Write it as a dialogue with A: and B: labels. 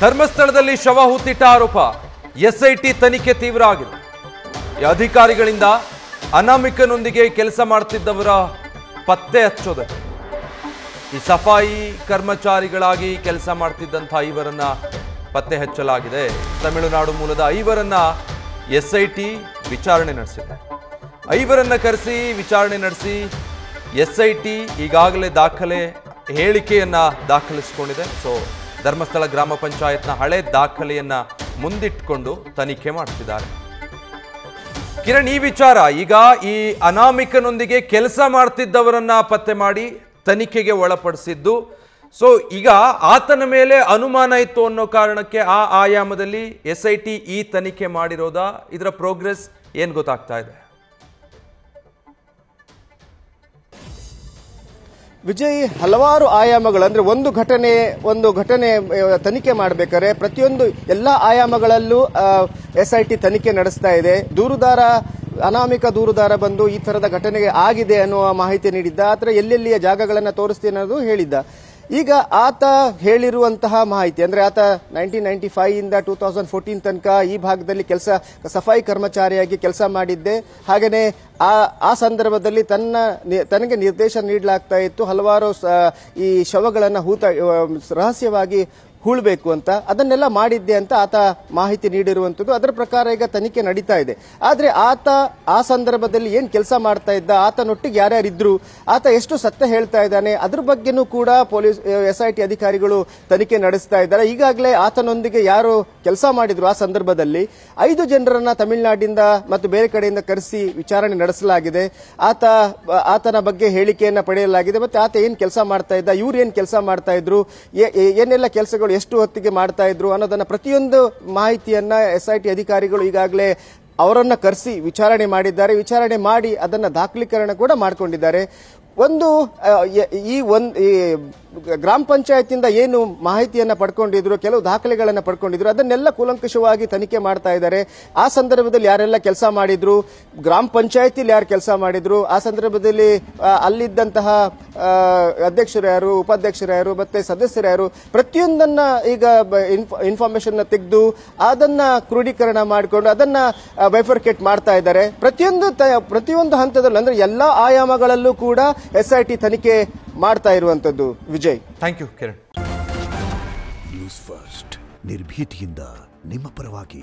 A: ಧರ್ಮಸ್ಥಳದಲ್ಲಿ ಶವ ಹೂತಿಟ್ಟ ಆರೋಪ ಎಸ್ಐಟಿ ತನಿಖೆ ತೀವ್ರ ಆಗಿದೆ. ಈ ಅಧಿಕಾರಿಗಳಿಂದ ಅನಾಮಿಕನೊಂದಿಗೆ ಕೆಲಸ ಮಾಡುತ್ತಿದ್ದವರ ಪತ್ತೆ ಹಚ್ಚೋದೆ. ಈ ಸಫಾಯಿ ಕರ್ಮಚಾರಿಗಳಾಗಿ ಕೆಲಸ ಮಾಡ್ತಿದ್ದಂಥ ಐವರನ್ನ ಪತ್ತೆ ಹಚ್ಚಲಾಗಿದೆ. ತಮಿಳುನಾಡು ಮೂಲದ ಐವರನ್ನ ಎಸ್ಐಟಿ ವಿಚಾರಣೆ ನಡೆಸಿದೆ. ಐವರನ್ನ ಕರೆಸಿ ವಿಚಾರಣೆ ನಡೆಸಿ ಎಸ್ಐಟಿ ಈಗಾಗಲೇ ಹೇಳಿಕೆಯನ್ನ ದಾಖಲಿಸಿಕೊಂಡಿದೆ. ಸೊ ಧರ್ಮಸ್ಥಳ ಗ್ರಾಮ ಪಂಚಾಯತ್ನ ಹಳೆ ದಾಖಲೆಯನ್ನ ಮುಂದಿಟ್ಟುಕೊಂಡು ತನಿಖೆ ಮಾಡ್ತಿದ್ದಾರೆ. ಕಿರಣ್, ಈ ವಿಚಾರ ಈಗ ಈ ಅನಾಮಿಕನೊಂದಿಗೆ ಕೆಲಸ ಮಾಡ್ತಿದ್ದವರನ್ನ ಪತ್ತೆ ಮಾಡಿ ತನಿಖೆಗೆ ಒಳಪಡಿಸಿದ್ದು. ಸೊ ಈಗ ಆತನ ಮೇಲೆ ಅನುಮಾನ ಇತ್ತು ಅನ್ನೋ ಕಾರಣಕ್ಕೆ ಆ ಆಯಾಮದಲ್ಲಿ ಎಸ್ಐಟಿ ಈ ತನಿಖೆ ಮಾಡಿರೋದಾ? ಇದರ ಪ್ರೋಗ್ರೆಸ್ ಏನ್ ಗೊತ್ತಾಗ್ತಾ ಇದೆ?
B: ವಿಜಯ್, ಹಲವಾರು ಆಯಾಮಗಳು ಅಂದ್ರೆ ಒಂದು ಘಟನೆ ತನಿಖೆ ಮಾಡಬೇಕಾದ್ರೆ ಪ್ರತಿಯೊಂದು ಎಲ್ಲ ಆಯಾಮಗಳಲ್ಲೂ ಎಸ್ಐಟಿ ತನಿಖೆ ನಡೆಸ್ತಾ ಇದೆ. ಅನಾಮಿಕ ದೂರುದಾರ ಬಂದು ಈ ತರದ ಘಟನೆಗೆ ಆಗಿದೆ ಅನ್ನುವ ಮಾಹಿತಿ ನೀಡಿದ್ದ. ಆತರ ಎಲ್ಲೆಲ್ಲಿಯ ಜಾಗಗಳನ್ನು ತೋರಿಸ್ತೀನಿ ಅನ್ನೋದು ಹೇಳಿದ್ದ. ಈಗ ಆತ ಹೇಳಿರುವಂತಹ ಮಾಹಿತಿ ಅಂದ್ರೆ ಆತ 1995 ಇಂದ 2014 ತನಕ ಈ ಭಾಗದಲ್ಲಿ ಸಫಾಯಿ ಕರ್ಮಚಾರಿಯಾಗಿ ಕೆಲಸ ಮಾಡಿದ್ದೆ. ಹಾಗೇನೆ ಆ ಸಂದರ್ಭದಲ್ಲಿ ತನಗೆ ನಿರ್ದೇಶನ ನೀಡಲಾಗ್ತಾ ಇತ್ತು ಹಲವಾರು ಈ ಶವಗಳನ್ನು ರಹಸ್ಯವಾಗಿ ಹೂಳಬೇಕು ಅಂತ, ಅದನ್ನೆಲ್ಲ ಮಾಡಿದ್ದೆ ಅಂತ ಆತ ಮಾಹಿತಿ ನೀಡಿರುವಂತದ್ದು. ಅದರ ಪ್ರಕಾರ ಈಗ ತನಿಖೆ ನಡೀತಾ ಇದೆ. ಆದ್ರೆ ಆತ ಆ ಸಂದರ್ಭದಲ್ಲಿ ಏನ್ ಕೆಲಸ ಮಾಡ್ತಾ ಇದ್ದ, ಆತನೊಟ್ಟಿಗೆ ಯಾರ್ಯಾರಿದ್ರು, ಆತ ಎಷ್ಟು ಸತ್ಯ ಹೇಳ್ತಾ ಇದ್ದಾನೆ, ಅದ್ರ ಬಗ್ಗೆನೂ ಕೂಡ ಪೊಲೀಸ್ ಎಸ್ಐಟಿ ಅಧಿಕಾರಿಗಳು ತನಿಖೆ ನಡೆಸ್ತಾ ಇದ್ದಾರೆ. ಈಗಾಗಲೇ ಆತನೊಂದಿಗೆ ಯಾರು ಕೆಲಸ ಮಾಡಿದ್ರು ಆ ಸಂದರ್ಭದಲ್ಲಿ 5 ಜನರನ್ನ ತಮಿಳುನಾಡಿಂದ ಮತ್ತು ಬೇರೆ ಕಡೆಯಿಂದ ಕರೆಸಿ ವಿಚಾರಣೆ ನಡೆಸಲಾಗಿದೆ. ಆತನ ಬಗ್ಗೆ ಹೇಳಿಕೆಯನ್ನ ಪಡೆಯಲಾಗಿದೆ. ಮತ್ತೆ ಆತ ಏನ್ ಕೆಲಸ ಮಾಡ್ತಾ ಇದ್ದ, ಇವ್ರು ಏನ್ ಕೆಲಸ ಮಾಡ್ತಾ ಇದ್ರು, ಏನೆಲ್ಲ ಕೆಲಸಗಳು ಎಷ್ಟು ಹೊತ್ತಿಗೆ ಮಾಡ್ತಾ ಇದ್ರು ಅನ್ನೋದನ್ನ ಪ್ರತಿಯೊಂದು ಮಾಹಿತಿಯನ್ನ ಎಸ್ಐಟಿ ಅಧಿಕಾರಿಗಳು ಈಗಾಗಲೇ ಅವರನ್ನ ಕರೆಸಿ ವಿಚಾರಣೆ ಮಾಡಿದ್ದಾರೆ. ವಿಚಾರಣೆ ಮಾಡಿ ಅದನ್ನ ದಾಖಲೀಕರಣ ಕೂಡ ಮಾಡಿಕೊಂಡಿದ್ದಾರೆ. ಈ ಗ್ರಾಮ ಪಂಚಾಯತಿಂದ ಏನು ಮಾಹಿತಿಯನ್ನ ಪಡ್ಕೊಂಡಿದ್ರು, ಕೆಲವು ದಾಖಲೆಗಳನ್ನ ಪಡ್ಕೊಂಡಿದ್ರು, ಅದನ್ನೆಲ್ಲ ಕೂಲಂಕಷವಾಗಿ ತನಿಖೆ ಮಾಡ್ತಾ ಇದ್ದಾರೆ. ಆ ಸಂದರ್ಭದಲ್ಲಿ ಯಾರೆಲ್ಲ ಕೆಲಸ ಮಾಡಿದ್ರು, ಗ್ರಾಮ ಪಂಚಾಯತಿಲಿ ಯಾರು ಕೆಲಸ ಮಾಡಿದ್ರು, ಆ ಸಂದರ್ಭದಲ್ಲಿ ಅಲ್ಲಿದ್ದಂತಹ ಅಧ್ಯಕ್ಷರು ಯಾರು, ಉಪಾಧ್ಯಕ್ಷರು ಯಾರು, ಮತ್ತೆ ಸದಸ್ಯರು ಯಾರು, ಪ್ರತಿಯೊಂದನ್ನ ಈಗ ಇನ್ಫಾರ್ಮೇಶನ್ ತೆಗೆದು ಅದನ್ನ ಕ್ರೋಢೀಕರಣ ಮಾಡಿಕೊಂಡು ಅದನ್ನ ಬೈಫರ್ಕೇಟ್ ಮಾಡ್ತಾ ಇದ್ದಾರೆ. ಪ್ರತಿಯೊಂದು ಹಂತದಲ್ಲೂ ಅಂದ್ರೆ ಎಲ್ಲಾ ಆಯಾಮಗಳಲ್ಲೂ ಕೂಡ ಎಸ್ಐಟಿ ತನಿಖೆ ಮಾಡ್ತಾ ಇರುವಂತದ್ದು. Vijay,
A: thank you Kiran.
C: News first, ನಿರ್ಭೀತಿಯಿಂದ ನಿಮ್ಮ ಪರವಾಗಿ.